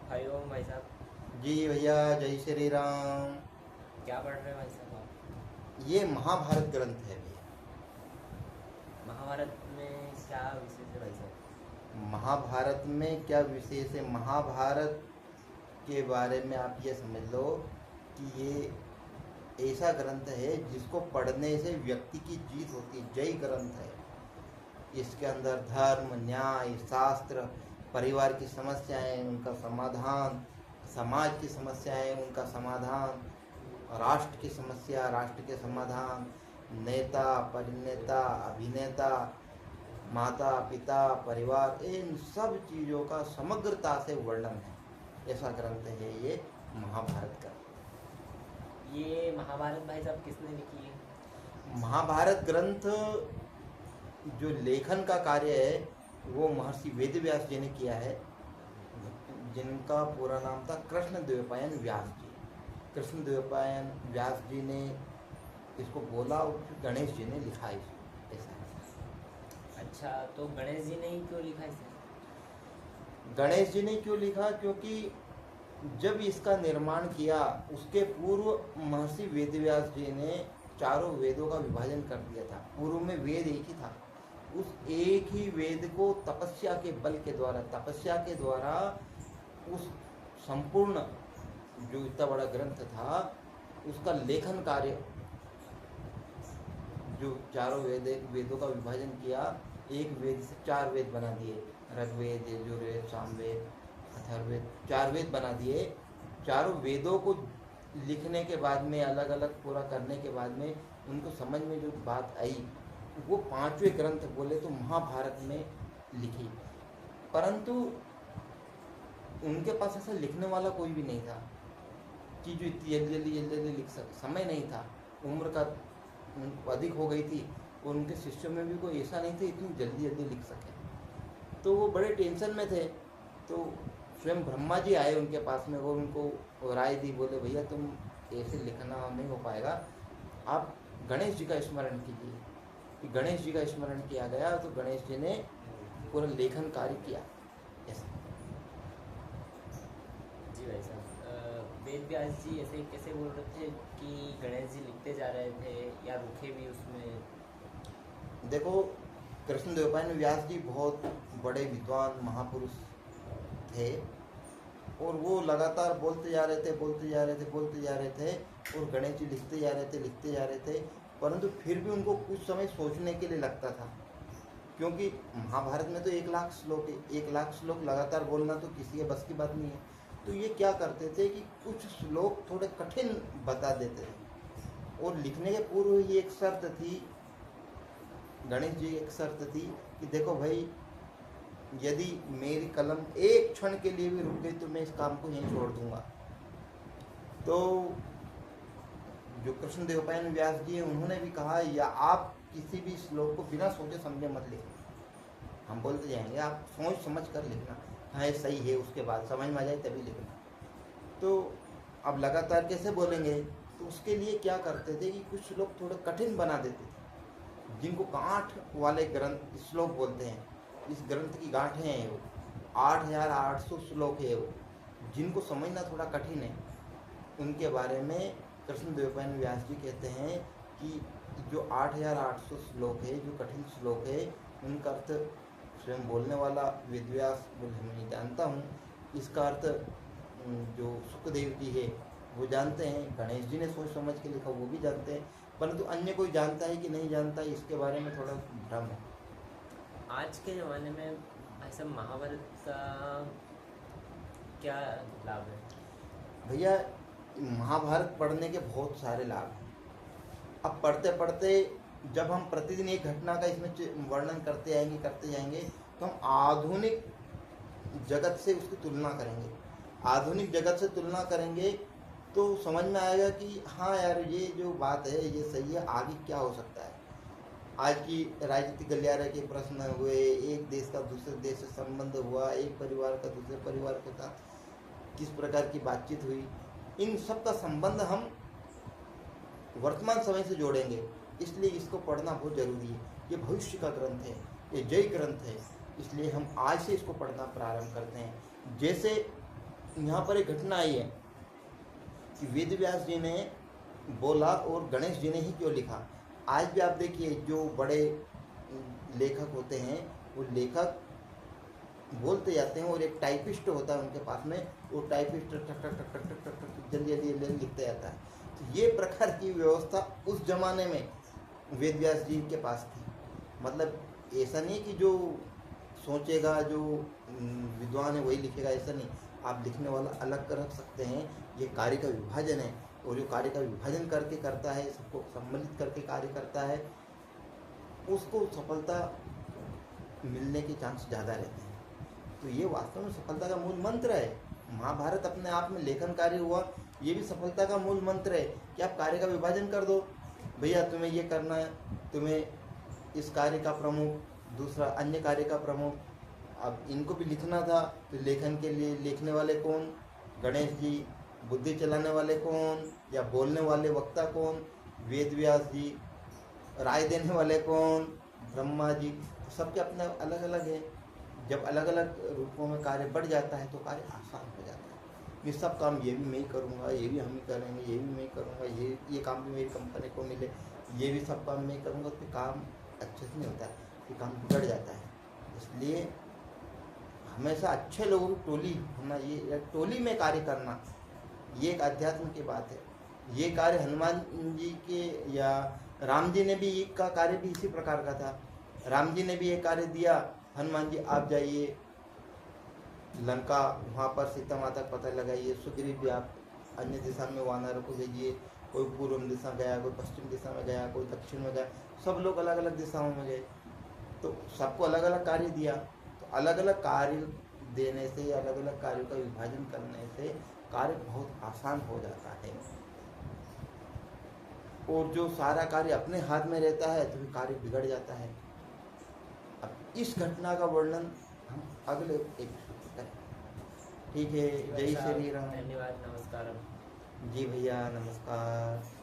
हरिओम भाई साहब। जी भैया, जय श्री राम। क्या पढ़ रहे हैं भाई साहब आप? ये महाभारत ग्रंथ है भैया। महाभारत में क्या विशेष है भाई साहब? महाभारत में क्या विशेष है? महाभारत के बारे में आप ये समझ लो कि ये ऐसा ग्रंथ है जिसको पढ़ने से व्यक्ति की जीत होती है। जय ग्रंथ है। इसके अंदर धर्म, न्याय, शास्त्र, परिवार की समस्याएं उनका समाधान, समाज की समस्याएं उनका समाधान, राष्ट्र की समस्या राष्ट्र के समाधान, नेता, परिनेता, अभिनेता, माता, पिता, परिवार, इन सब चीज़ों का समग्रता से वर्णन है। ऐसा ग्रंथ है ये महाभारत का। ये महाभारत भाई साहब किसने लिखी है? महाभारत ग्रंथ जो लेखन का कार्य है वो महर्षि वेदव्यास जी ने किया है, जिनका पूरा नाम था कृष्णद्वैपायन व्यास जी। कृष्णद्वैपायन व्यास जी ने इसको बोला और फिर गणेश जी ने लिखा इसको। ऐसा है। अच्छा, तो गणेश जी ने ही क्यों लिखा इसे? गणेश जी ने क्यों लिखा? क्योंकि जब इसका निर्माण किया उसके पूर्व महर्षि वेदव्यास जी ने चारों वेदों का विभाजन कर दिया था। पूर्व में वेद एक ही था। उस एक ही वेद को तपस्या के बल के द्वारा, तपस्या के द्वारा उस संपूर्ण जो इतना बड़ा ग्रंथ था उसका लेखन कार्य, जो चारों वेदों का विभाजन किया, एक वेद से चार वेद बना दिए। ऋग्वेद, यजुर्वेद, सामवेद, अथर्ववेद, चार वेद बना दिए। चारों वेदों को लिखने के बाद में, अलग अलग पूरा करने के बाद में उनको समझ में जो बात आई वो पांचवें ग्रंथ बोले तो महाभारत में लिखी। परंतु उनके पास ऐसा लिखने वाला कोई भी नहीं था कि जो इतनी जल्दी लिख सके। समय नहीं था, उम्र का अधिक हो गई थी और उनके शिष्यों में भी कोई ऐसा नहीं था इतनी जल्दी लिख सके। तो वो बड़े टेंशन में थे। तो स्वयं ब्रह्मा जी आए उनके पास में और उनको राय दी। बोले भैया तुम ऐसे लिखना नहीं हो पाएगा, आप गणेश जी का स्मरण कीजिए। कि गणेश जी का स्मरण किया गया तो गणेश जी ने पूरा लेखन कार्य किया। ऐसा। जी भाई साहब, वेद व्यास जी ऐसे कैसे बोल रहे थे कि गणेश जी लिखते जा रहे थे या रुके भी उसमें? देखो, कृष्णद्वैपायन व्यास जी बहुत बड़े विद्वान महापुरुष थे और वो लगातार बोलते जा रहे थे और गणेश जी लिखते जा रहे थे। परंतु फिर भी उनको कुछ समय सोचने के लिए लगता था, क्योंकि महाभारत में तो 1,00,000 श्लोक है। 1,00,000 श्लोक लगातार बोलना तो किसी के बस की बात नहीं है। तो ये क्या करते थे कि कुछ श्लोक थोड़े कठिन बता देते थे और लिखने के पूर्व ही एक शर्त थी, गणेश जी एक शर्त थी कि देखो भाई, यदि मेरी कलम एक क्षण के लिए भी रुक गई तो मैं इस काम को यहीं छोड़ दूंगा। तो जो कृष्णद्वैपायन व्यास जी हैं उन्होंने भी कहा, या आप किसी भी श्लोक को बिना सोचे समझे मत लिखना, हम बोलते जाएंगे, आप सोच समझ कर लिखना। हाँ ये सही है, उसके बाद समझ में आ जाए तभी लिखना। तो अब लगातार कैसे बोलेंगे? तो उसके लिए क्या करते थे कि कुछ श्लोक थोड़े कठिन बना देते थे, जिनको गांठ वाले ग्रंथ श्लोक बोलते हैं। इस ग्रंथ की गांठें हैं वो 8,800 श्लोक है वो, जिनको समझना थोड़ा कठिन है। उनके बारे में कृष्णद्वैपायन व्यास जी कहते हैं कि जो 8,800 श्लोक है, जो कठिन श्लोक है, उनका अर्थ स्वयं बोलने वाला वेदव्यास बोले मैं नहीं जानता हूँ। इसका अर्थ जो सुखदेव जी है वो जानते हैं, गणेश जी ने सोच समझ के लिखा वो भी जानते हैं, परंतु अन्य कोई जानता है कि नहीं जानता है इसके बारे में थोड़ा भ्रम है। आज के ज़माने में ऐसा महाभारत का क्या लाभ है? भैया, महाभारत पढ़ने के बहुत सारे लाभ हैं। अब पढ़ते पढ़ते जब हम प्रतिदिन एक घटना का इसमें वर्णन करते जाएंगे तो हम आधुनिक जगत से उसकी तुलना करेंगे। आधुनिक जगत से तुलना करेंगे तो समझ में आएगा कि हाँ यार, ये जो बात है ये सही है, आगे क्या हो सकता है। आज की राजनीतिक गलियारे के प्रश्न हुए, एक देश का दूसरे देश से संबंध हुआ, एक परिवार का दूसरे परिवार के साथ किस प्रकार की बातचीत हुई, इन सब का संबंध हम वर्तमान समय से जोड़ेंगे। इसलिए इसको पढ़ना बहुत जरूरी है। ये भविष्य का ग्रंथ है, ये जय ग्रंथ है, इसलिए हम आज से इसको पढ़ना प्रारंभ करते हैं। जैसे यहाँ पर एक घटना आई है कि वेद व्यास जी ने बोला और गणेश जी ने ही क्यों लिखा। आज भी आप देखिए जो बड़े लेखक होते हैं वो लेखक बोलते जाते हैं और एक टाइपिस्ट होता है उनके पास में, वो टाइपिस्ट टक टक टक टक टक टक टक जल्दी जल्दी लिखते जाता है। तो ये प्रकार की व्यवस्था उस जमाने में वेद व्यास जी के पास थी। मतलब ऐसा नहीं कि जो सोचेगा जो विद्वान है वही लिखेगा, ऐसा नहीं। आप लिखने वाला अलग रख सकते हैं। ये कार्य का विभाजन है और जो कार्य का विभाजन करके करता है, सबको सम्मिलित करके कार्य करता है, उसको सफलता मिलने के चांस ज़्यादा रहते हैं। तो ये वास्तव में सफलता का मूल मंत्र है। महाभारत अपने आप में लेखन कार्य हुआ, ये भी सफलता का मूल मंत्र है कि आप कार्य का विभाजन कर दो। भैया तुम्हें ये करना है, तुम्हें इस कार्य का प्रमुख, दूसरा अन्य कार्य का प्रमुख। अब इनको भी लिखना था तो लेखन के लिए लिखने वाले कौन? गणेश जी। बुद्धि चलाने वाले कौन या बोलने वाले वक्ता कौन? वेद व्यास जी। राय देने वाले कौन? ब्रह्मा जी। सबके अपने अलग अलग है। जब अलग अलग रूपों में कार्य बढ़ जाता है तो कार्य आसान हो जाता है। ये सब काम ये भी मैं ही करूँगा, ये भी हम ही करेंगे, ये भी मैं करूँगा, ये काम भी मेरी कंपनी को मिले, ये भी सब काम मैं करूँगा, तो काम अच्छे से नहीं होता है, ये काम बिगड़ जाता है। इसलिए हमेशा अच्छे लोगों की टोली होना, ये टोली में कार्य करना, ये एक अध्यात्म की बात है। ये कार्य हनुमान जी के या राम जी ने भी का कार्य भी इसी प्रकार का था। राम जी ने भी ये कार्य दिया, हनुमान जी आप जाइए लंका, वहाँ पर सीता माता का पता लगाइए। सुग्रीव भी आप अन्य दिशा में वानरों को भेजिए, कोई पूर्व दिशा गया, कोई पश्चिम दिशा में गया, कोई दक्षिण में गया, सब लोग अलग अलग दिशाओं में गए। तो सबको अलग अलग कार्य दिया। तो अलग अलग कार्य देने से, अलग अलग कार्यों का विभाजन करने से कार्य बहुत आसान हो जाता है। और जो सारा कार्य अपने हाथ में रहता है तो कार्य बिगड़ जाता है। अब इस घटना का वर्णन हम अगले एपिसोड में करें। ठीक है, जय श्री राम। धन्यवाद, नमस्कार। जी भैया, नमस्कार।